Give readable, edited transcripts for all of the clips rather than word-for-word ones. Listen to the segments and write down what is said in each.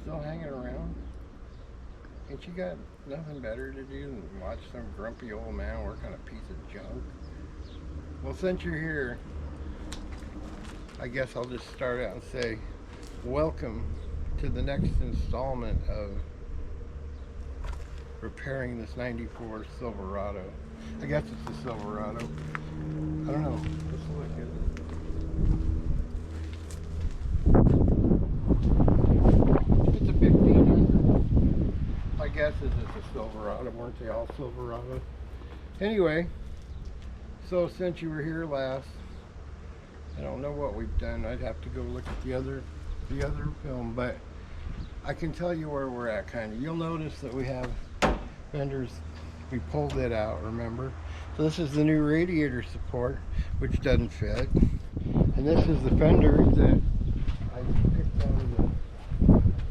still hanging around? Ain't you got nothing better to do than watch some grumpy old man work on a piece of junk? Well, since you're here, I guess I'll just start out and say, welcome to the next installment of repairing this 94 Silverado. I guess it's a Silverado. I don't know. Let's look at it. It's a 1500. My guess is it's a Silverado. Weren't they all Silverados? Anyway, so since you were here last, I don't know what we've done. I'd have to go look at the other film, but I can tell you where we're at, kind of. You'll notice that we have fenders. We pulled it out, remember? So this is the new radiator support, which doesn't fit. And this is the fender that I picked out of the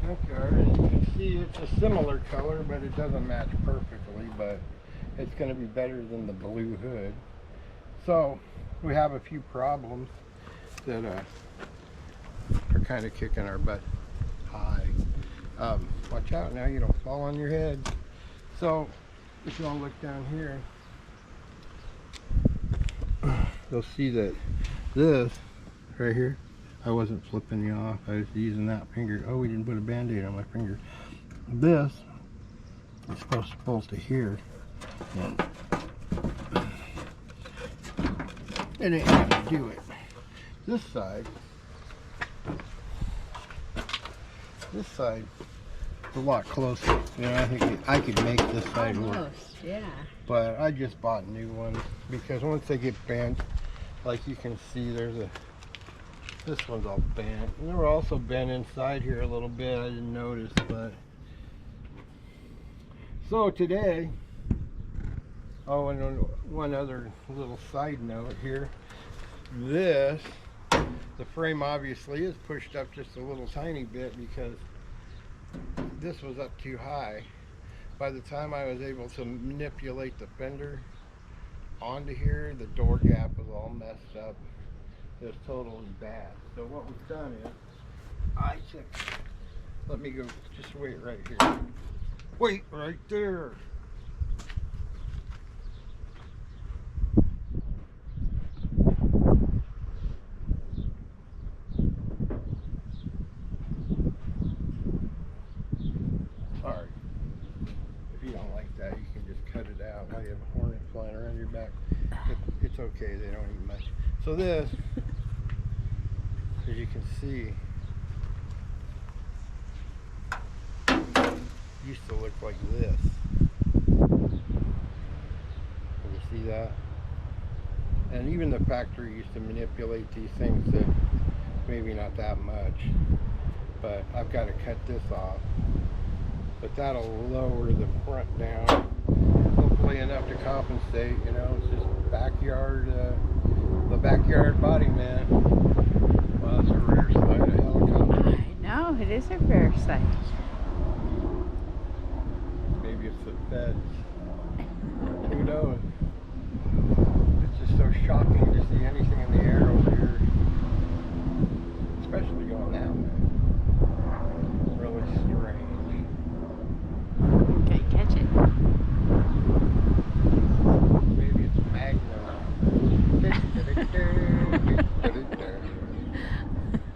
junkyard. And you can see it's a similar color, but it doesn't match perfectly, but it's going to be better than the blue hood. So we have a few problems that are kind of kicking our butt. Hi. Watch out now, you don't fall on your head. So if y'all look down here, you'll see that this right here, I wasn't flipping you off, I was using that finger. Oh, we didn't put a band-aid on my finger. This is supposed to pull to here, and it ain't gonna do it. This side is a lot closer. You know, I think I could make this side work. Yeah. But I just bought new ones because once they get bent, like you can see, this one's all bent. And they were also bent inside here a little bit. I didn't notice, but so today. Oh, and one other little side note here. The frame obviously is pushed up just a little tiny bit because this was up too high. By the time I was able to manipulate the fender onto here, the door gap was all messed up. It was totally bad. So what we've done is, let me go, just wait right here. Wait right there. Sorry. If you don't like that, you can just cut it out. Now you have a hornet flying around your back. It's okay, they don't eat much. So this, as you can see, used to look like this. Can you see that? And even the factory used to manipulate these things that maybe not that much, but I've got to cut this off. But that'll lower the front down, hopefully enough to compensate. You know, it's just backyard, the backyard body man. Well, that's a rare sight, a helicopter. I know, it is a rare sight. Maybe it's the feds. Who knows? It's just so shocking to see anything in the air over here, especially going that way. It's really strange. Okay, catch it. Maybe it's Magnum.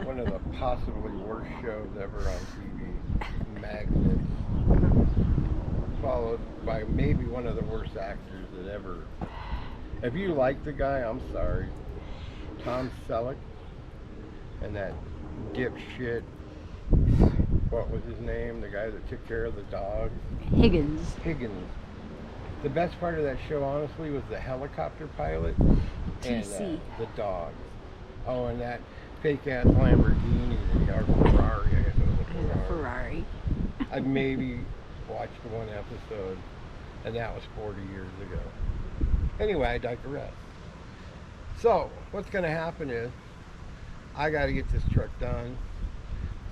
One of the possibly worst shows ever on TV. Magnets. Followed by maybe one of the worst actors that ever. If you like the guy, I'm sorry. Tom Selleck and that dipshit. What was his name? The guy that took care of the dog? Higgins. The best part of that show, honestly, was the helicopter pilot and the dogs. Oh, and that fake-ass Lamborghini, or Ferrari, I guess it was a Ferrari. I maybe watched one episode, and that was 40 years ago. Anyway, I digress. So, what's going to happen is, I got to get this truck done.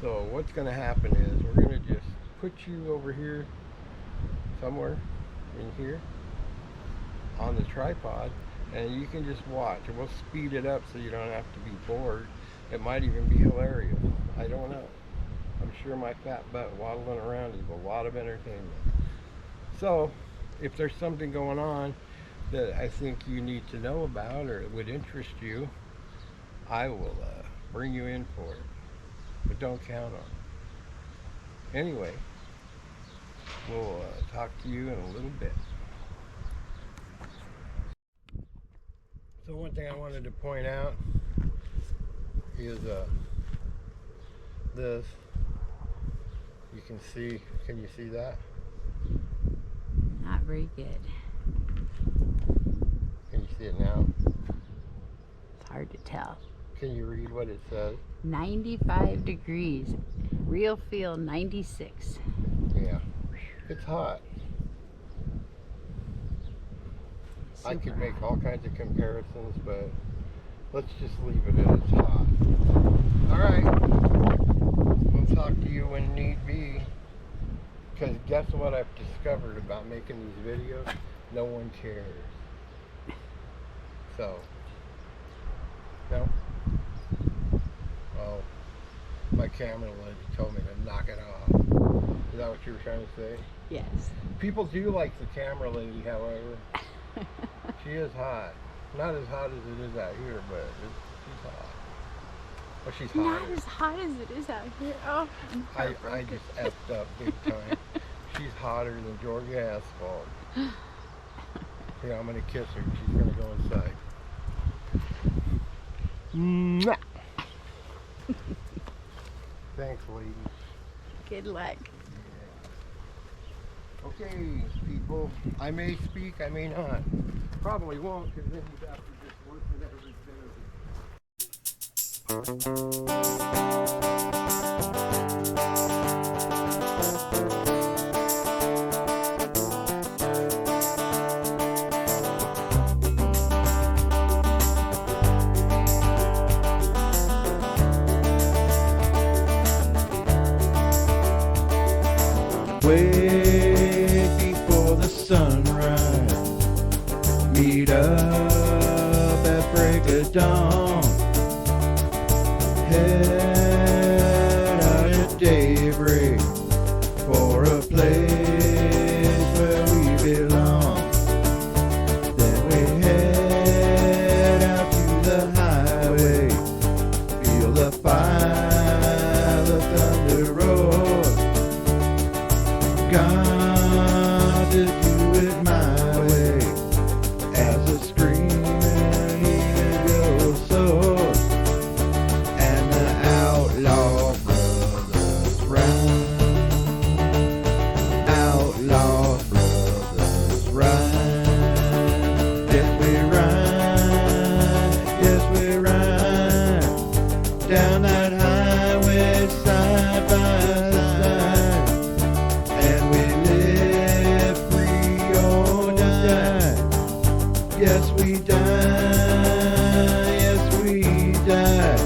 So what's going to happen is we're going to just put you over here somewhere in here on the tripod, and you can just watch, and we'll speed it up so you don't have to be bored. It might even be hilarious. I don't know. I'm I'm sure my fat butt waddling around is a lot of entertainment. So, if there's something going on that I think you need to know about or it would interest you, I will bring you in for it. But don't count on it. Anyway, we'll talk to you in a little bit. So one thing I wanted to point out is this. You can you see that? Not very good. Can you see it now? It's hard to tell. Can you read what it says? 95 degrees. Real feel 96. Yeah. It's hot. I could make all kinds of comparisons, but let's just leave it at it's hot. Alright. We'll talk to you when need be. Because guess what I've discovered about making these videos? No one cares. So, no. Well, my camera lady told me to knock it off. Is that what you were trying to say? Yes. People do like the camera lady, however. She is hot. Not as hot as it is out here, but she's hot. Well, she's hot. Not as hot as it is out here. Oh, I just effed up big time. She's hotter than Georgia asphalt. Yeah, I'm gonna kiss her. She's gonna go inside. Mwah! Thanks, lady. Good luck. Yeah. Okay, people. I may speak, I may not. Probably won't, because then you'd have to just listen every Way before the sunrise, meet up at break of dawn. Head out at daybreak for a place where we belong. Then we head out to the highway, feel the fire, the thunder roar. Got to do it my way as a screaming eagle soars, and the outlaw brothers ride. Outlaw brothers ride. Yes, we ride. Yes, we ride down that highway side by side. And we live free or die. Yes, we die. Yes, we die.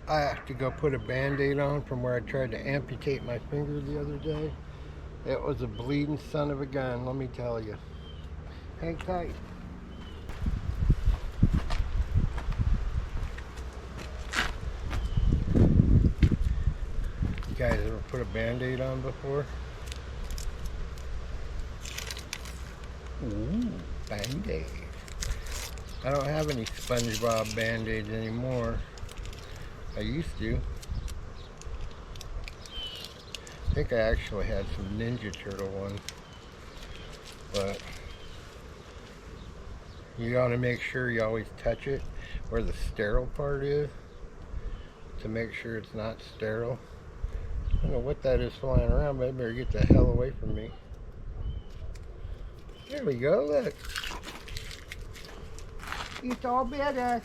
I have to go put a band-aid on from where I tried to amputate my finger the other day. It was a bleeding son of a gun, let me tell you. Hang tight. You guys ever put a band-aid on before? Ooh, band-aid. I don't have any SpongeBob band-aids anymore. I used to. I think I actually had some Ninja Turtle ones. But you gotta make sure you always touch it where the sterile part is to make sure it's not sterile. I don't know what that is flying around, but I better get the hell away from me. There we go, look. It's all better.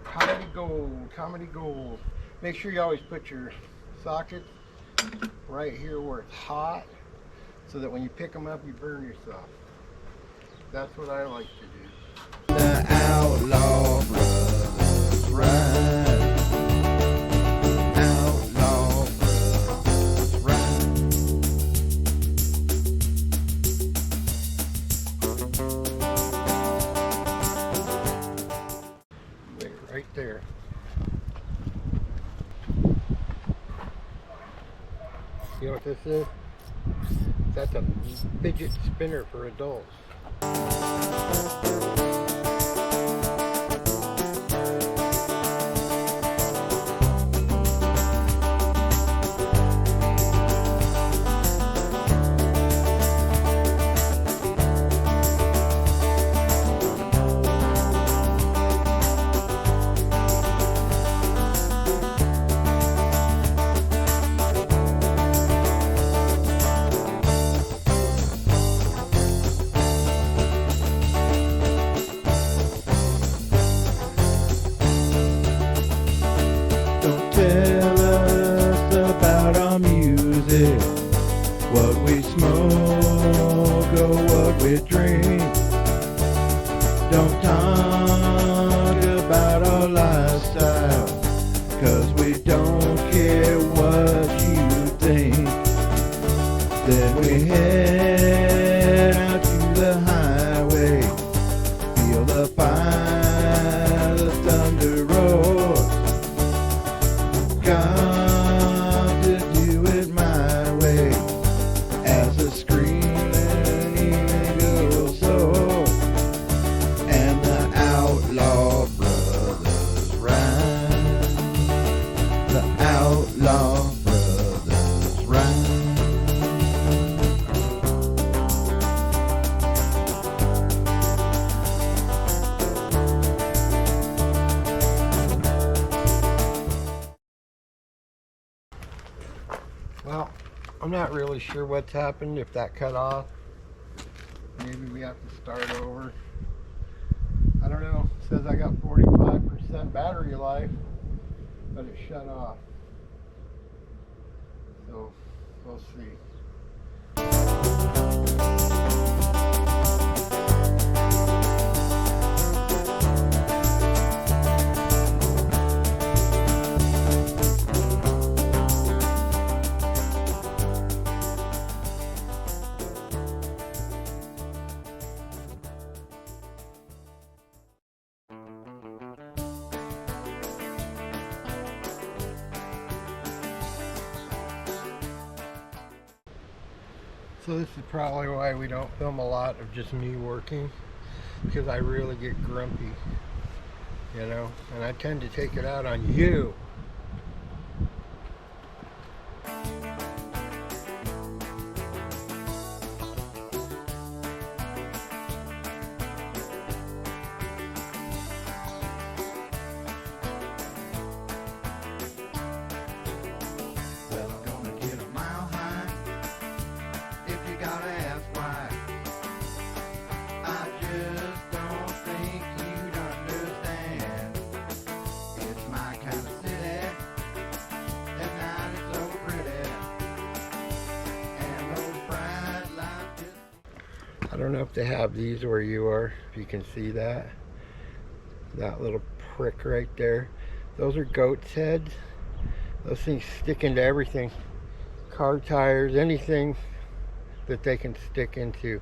Comedy gold, comedy gold. Make sure you always put your sockets right here where it's hot, so that when you pick them up, you burn yourself. That's what I like to do. The outlaw brothers ride. Outlaw brothers ride. right there. You know what this is? That's a fidget spinner for adults. Tell us about our music, what we smoke or what we drink. Don't talk about our lifestyle, 'cause we don't care what you think. Then we head out to the highway, feel the fire, the thunder roar. Got to do it my way, as the screaming eagle soars, and the outlaw brothers ride. The outlaw brothers ride. Well, I'm not really sure what's happened, if that cut off. Maybe we have to start over. I don't know. It says I got 45% battery life, but it shut off. So, we'll see. So this is probably why we don't film a lot of just me working, because I really get grumpy, you know, and I tend to take it out on you. Well, I'm gonna get a mile high, if you gotta ask why. I just don't think you'd understand. It's my kind of city, at night it's so pretty, and those bright lights just... I don't know if they have these where you are, if you can see that. That little prick right there. Those are goat's heads. Those things stick into everything. Car tires, anything that they can stick into.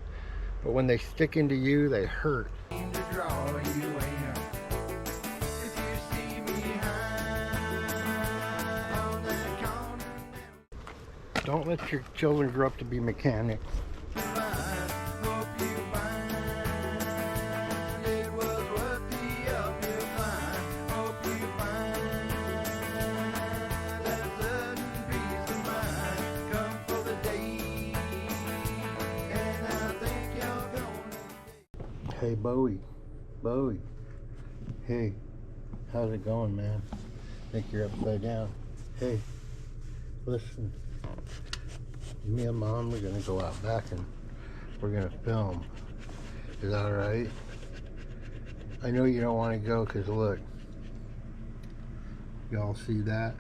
But when they stick into you, they hurt. Seem to draw you in. If you see me high on that corner, Don't let your children grow up to be mechanics. hope you find it was worth the up you climb. Hope you find that sudden peace of mind. Come for the day, and I think you're gonna. Hey, Bowie. Bowie. Hey, how's it going, man? Think you're upside down. Hey, listen. Me and Mom, we're gonna go out back and we're gonna film. Is that alright? I know you don't want to go because look. Y'all see that?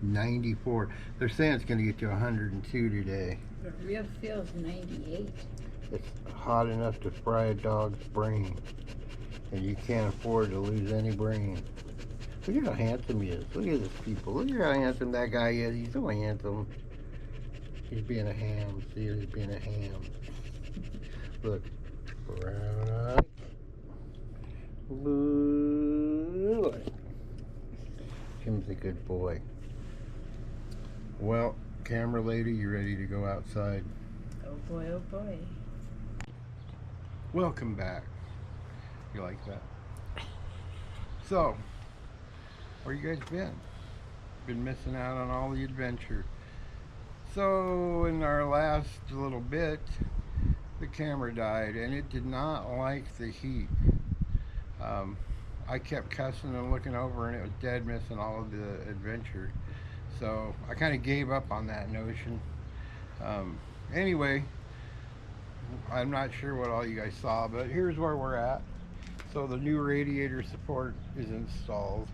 94. They're saying it's gonna get to 102 today. But real feels 98. It's hot enough to fry a dog's brain. And you can't afford to lose any brain. Look at how handsome he is. Look at this people. Look at how handsome that guy is. He's so handsome. He's being a ham. See, he's being a ham. Look. Brown eye. Blue eye. Jim's a good boy. Well, camera lady, you ready to go outside? Oh boy, oh boy. Welcome back. You like that? So, where you guys been? Been missing out on all the adventure. So, in our last little bit, the camera died and it did not like the heat. I kept cussing and looking over and it was dead, missing all of the adventure. So I kind of gave up on that notion. Anyway, I'm not sure what all you guys saw, but here's where we're at. So the new radiator support is installed,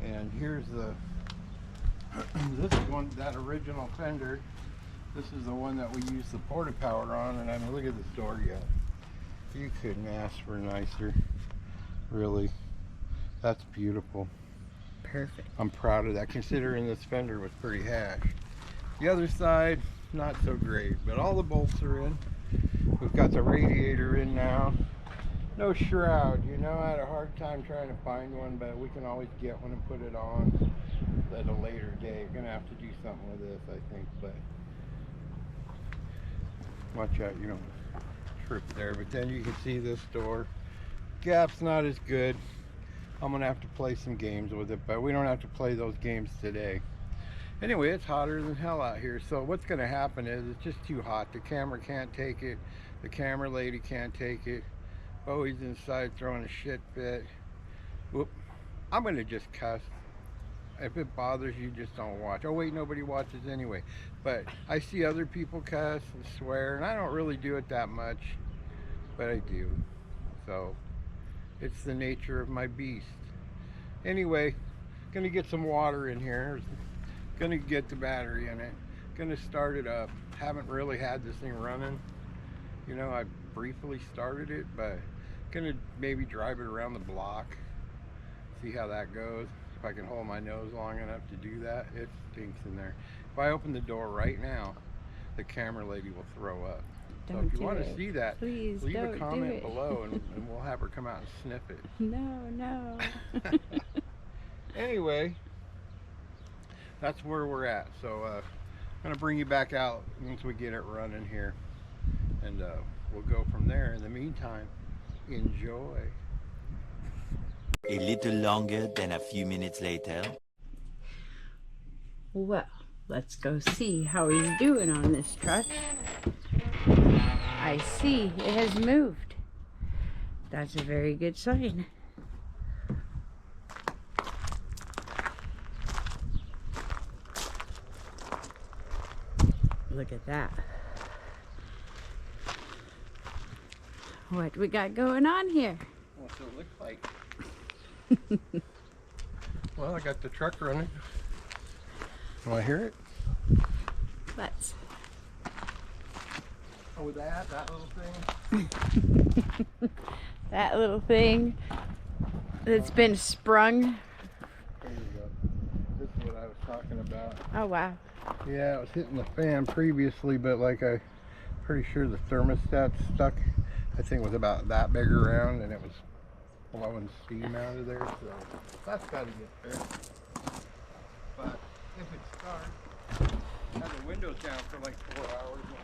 and here's the this is one, that original fender. This is the one that we use the porta power on, and I mean, look at this door yet. You couldn't ask for nicer, really. That's beautiful. Perfect. I'm proud of that, considering this fender was pretty hashed. The other side, not so great, but all the bolts are in. We've got the radiator in now. No shroud, you know, I had a hard time trying to find one, but we can always get one and put it on at a later day. We're gonna have to do something with this, I think, but watch out you don't trip there. But then you can see this door. Gap's not as good. I'm gonna have to play some games with it, but we don't have to play those games today. Anyway, it's hotter than hell out here, so what's gonna happen is it's just too hot. The camera can't take it. The camera lady can't take it. Oh, he's inside throwing a shit fit. Whoop. I'm gonna just cuss. If it bothers you, just don't watch. Oh wait, nobody watches anyway. But I see other people cuss and swear, and I don't really do it that much, but I do. So it's the nature of my beast. Anyway, gonna get some water in here. Gonna get the battery in it. Gonna start it up. Haven't really had this thing running. You know, I briefly started it, but gonna maybe drive it around the block, see how that goes. If I can hold my nose long enough to do that. It stinks in there. If I open the door right now, the camera lady will throw up. So if you want to see that, please leave don't a comment do it. below and we'll have her come out and sniff it. No. Anyway, that's where we're at. So I'm gonna bring you back out once we get it running here, and we'll go from there. In the meantime, enjoy. A little longer than a few minutes later. Well, let's go see how he's doing on this truck. I see it has moved. That's a very good sign. Look at that. What we got going on here? What's it look like? Well, I got the truck running. Want to hear it? Let's. Oh, that little thing? That little thing that's been sprung. There you go. This is what I was talking about. Oh, wow. Yeah, it was hitting the fan previously, but like I'm pretty sure the thermostat stuck. I think it was about that big around, and it was blowing steam out of there, so that's got to get fixed. But if it starts, I have the windows down for like 4 hours now.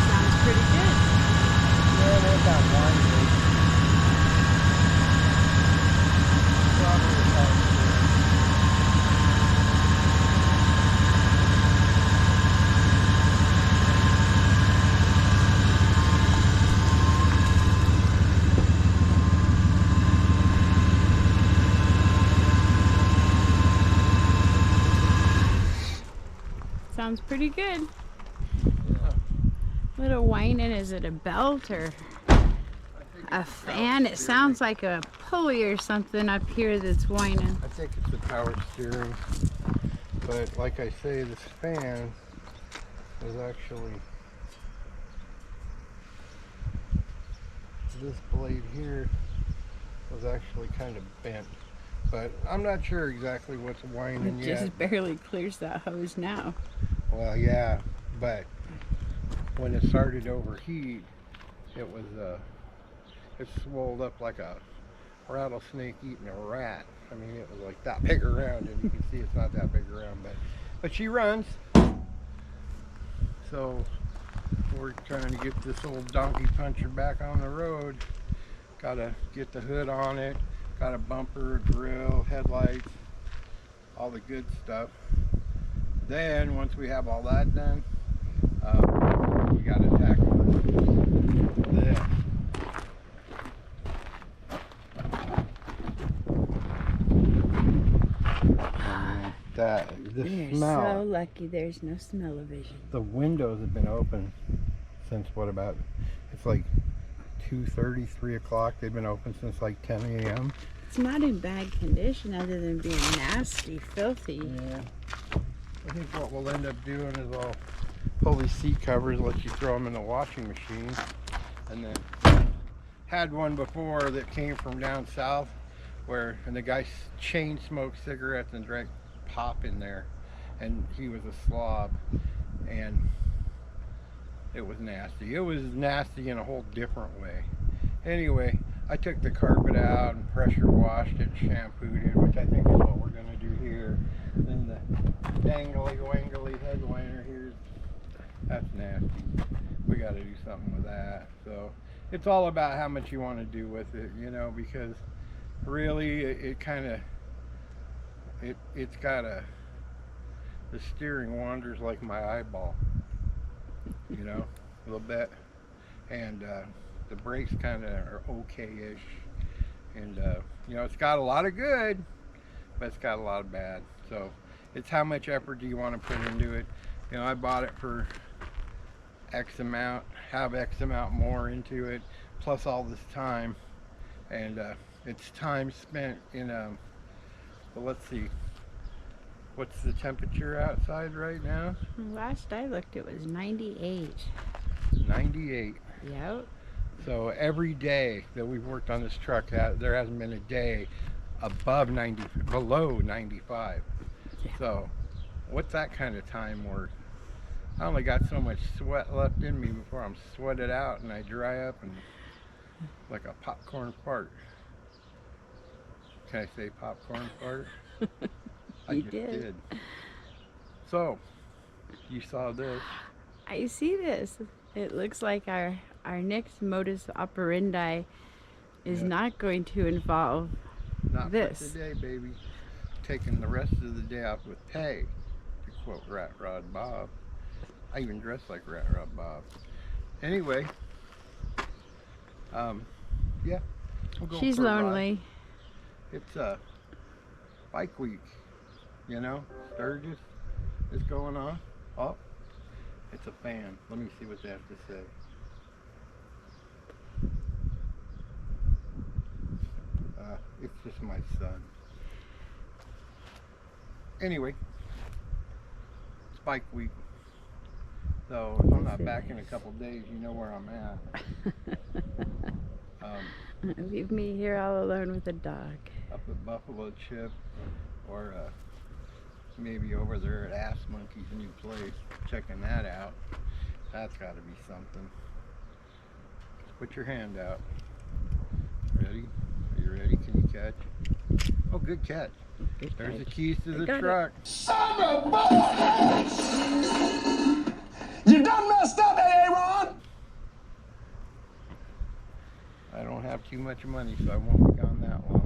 Sounds pretty good. Yeah, there's that wine leak. Probably about Sounds pretty good. yeah. Little whining. Is it a belt or a fan? It sounds like a pulley or something up here that's whining. I think it's the power steering. But like I say, this fan is actually, this blade here was actually kind of bent. But I'm not sure exactly what's whining It yet. just barely clears that hose now. Well, yeah, but when it started to overheat, it was it swelled up like a rattlesnake eating a rat. I mean, it was like that big around, and you can see it's not that big around, but she runs. So we're trying to get this old donkey puncher back on the road. Gotta get the hood on it, got a bumper, grill, headlights, all the good stuff. Then once we have all that done, we gotta tackle this. You're Smell. so lucky there's no smell-o-vision. The windows have been open since what, about, it's like 2:30, 3 o'clock. They've been open since like 10 a.m. It's not in bad condition other than being nasty, filthy. Yeah. I think what we'll end up doing is I'll pull these seat covers, let you throw them in the washing machine. And then had one before that came from down south and the guy chain smoked cigarettes and drank pop in there, and he was a slob, and it was nasty. It was nasty in a whole different way. Anyway, I took the carpet out and pressure washed it, shampooed it, which I think is what we're going to do here. Then the dangly wangly headliner here, that's nasty. We got to do something with that. So it's all about how much you want to do with it, you know, because really it kind of, it's got the steering wanders like my eyeball, you know, a little bit, and the brakes kind of are okay-ish, and you know, it's got a lot of good, but it's got a lot of bad. So it's how much effort do you want to put into it. You know, I bought it for X amount, have X amount more into it, plus all this time, and it's time spent in well, let's see, what's the temperature outside right now? Last I looked, it was 98. 98. Yep. So every day that we've worked on this truck, there hasn't been a day above 90, below 95. Yeah. So what's that kind of time worth? I only got so much sweat left in me before I'm sweated out and I dry up and like a popcorn fart. Can I say popcorn fart? You did. So, you saw this. I see this. It looks like our next modus operandi is not going to involve Not this. for today, baby. Taking the rest of the day off with pay, to quote Rat Rod Bob. I even dress like Rat Rod Bob. Anyway, yeah. We'll go She's for a ride. lonely. It's bike week, you know. Sturgis is going on. Oh, it's a fan. Let me see what they have to say. It's just my son. Anyway, it's bike week. So if I'm not back in a couple days, you know where I'm at. Leave me here all alone with a dog. Up at Buffalo Chip, or maybe over there at Ass Monkey's new place, checking that out. That's got to be something. Put your hand out. Ready? Are you ready? Can you catch? Oh, good catch. Good There's the catch. keys to I the got it. truck. Son of a You done messed up, Aaron! I don't have too much money, so I won't be gone that long.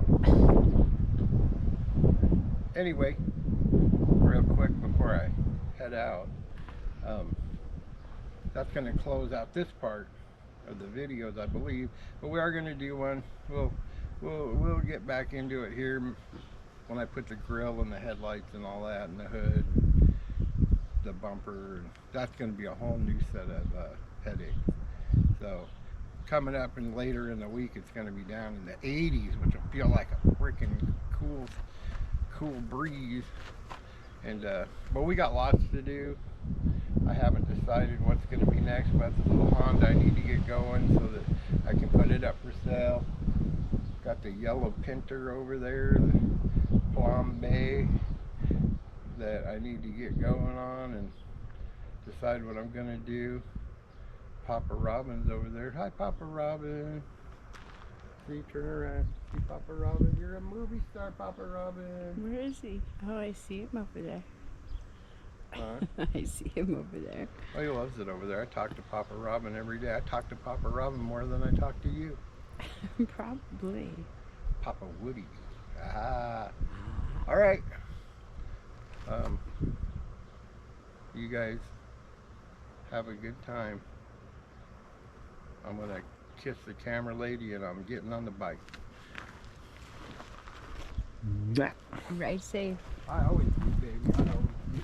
Anyway, real quick before I head out, that's going to close out this part of the videos, I believe. But we are going to do one. We'll get back into it here when I put the grill and the headlights and all that, and the hood, and the bumper. And that's going to be a whole new set of headaches. So coming up and later in the week, it's going to be down in the 80s, which will feel like a freaking cool breeze. And but we got lots to do. I haven't decided what's going to be next, but the little Honda I need to get going so that I can put it up for sale. Got the yellow Pinter over there, the Plum Bay, that I need to get going on, and decide what I'm gonna do. Papa Robin's over there. Hi, Papa Robin. See, turn around. See, Papa Robin. You're a movie star, Papa Robin. Where is he? Oh, I see him over there. Huh? I see him over there. Oh, he loves it over there. I talk to Papa Robin every day. I talk to Papa Robin more than I talk to you. Probably. Papa Woody. Ah. All right. You guys have a good time. I'm gonna kiss the camera lady and I'm getting on the bike. Ride safe. I always do, baby. I always do.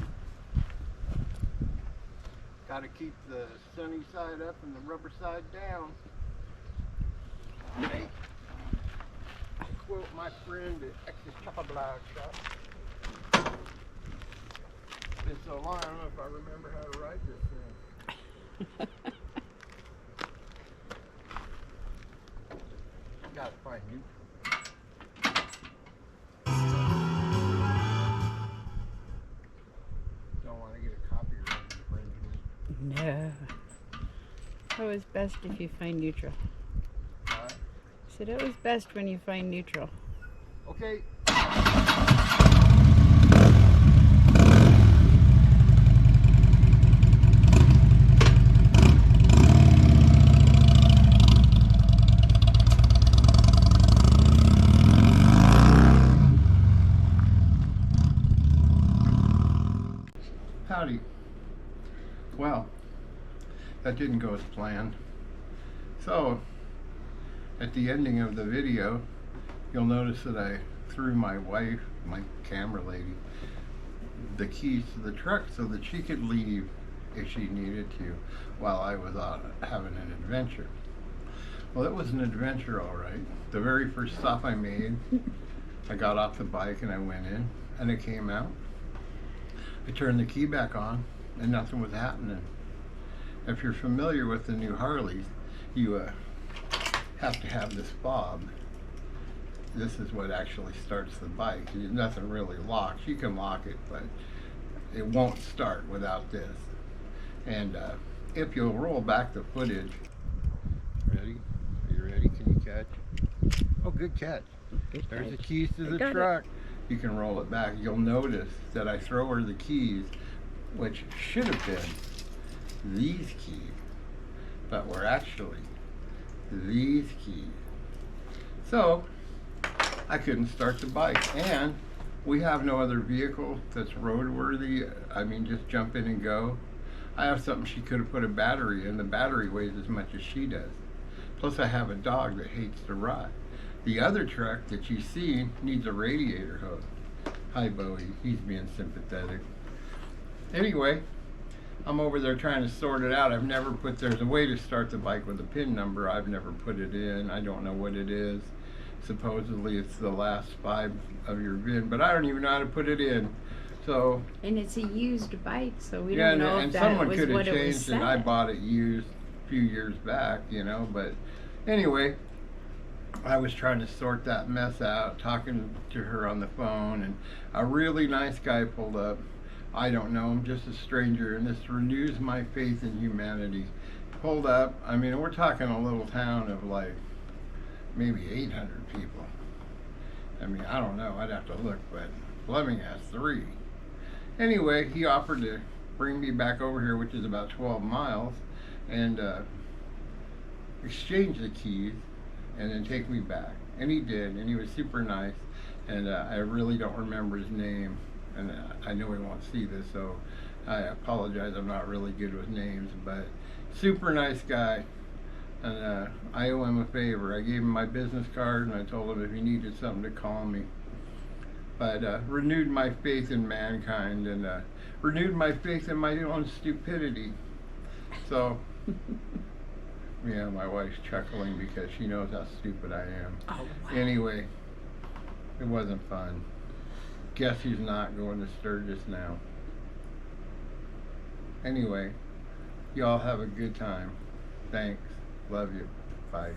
Gotta keep the sunny side up and the rubber side down. Hey. Quote my friend at X's Chopper Blog Shop. Been so long, I don't know if I remember how to ride this thing. Gotta find you. Don't want to get a copyright infringement. No. It's always best if you find neutral. Huh? I said it was best when you find neutral. Okay. Howdy. Well, that didn't go as planned. So, at the ending of the video, you'll notice that I threw my wife, my camera lady, the keys to the truck so that she could leave if she needed to while I was out having an adventure. Well, it was an adventure, all right. The very first stop I made, I got off the bike and I went in and it came out. I turned the key back on and nothing was happening. If you're familiar with the new Harleys, you have to have this fob. This is what actually starts the bike. Nothing really locks. You can lock it, but it won't start without this. And if you'll roll back the footage. Ready? Are you ready? Can you catch? Oh, good catch. There's the keys to the truck. You can roll it back. You'll notice that I throw her the keys, which should have been these keys, but were actually these keys. So I couldn't start the bike, and we have no other vehicle that's roadworthy. I mean, just jump in and go. I have something she could have put a battery in. The battery weighs as much as she does. Plus I have a dog that hates to ride. The other truck that you see needs a radiator hose. Hi, Bowie. He's being sympathetic. Anyway, I'm over there trying to sort it out. I've never put, there's a way to start the bike with a PIN number. I've never put it in. I don't know what it is. Supposedly it's the last 5 of your VIN, but I don't even know how to put it in. So. And it's a used bike, so we yeah, don't know and if that someone was could have what it was changed it. I bought it used a few years back, you know, but anyway. I was trying to sort that mess out, talking to her on the phone, and a really nice guy pulled up. I don't know him, just a stranger, and this renews my faith in humanity. Pulled up, I mean, we're talking a little town of like maybe 800 people. I mean, I don't know, I'd have to look, but Fleming has 3. Anyway, he offered to bring me back over here, which is about 12 miles, and exchange the keys and then take me back. And he did, and he was super nice, and I really don't remember his name, and I know he won't see this, so I apologize. I'm not really good with names, but super nice guy, and I owe him a favor. I gave him my business card, and I told him if he needed something to call me. But renewed my faith in mankind, and renewed my faith in my own stupidity. So yeah, my wife's chuckling because she knows how stupid I am. Oh, wow. Anyway, it wasn't fun. Guess who's not going to Sturgis now? Anyway, y'all have a good time. Thanks. Love you. Bye.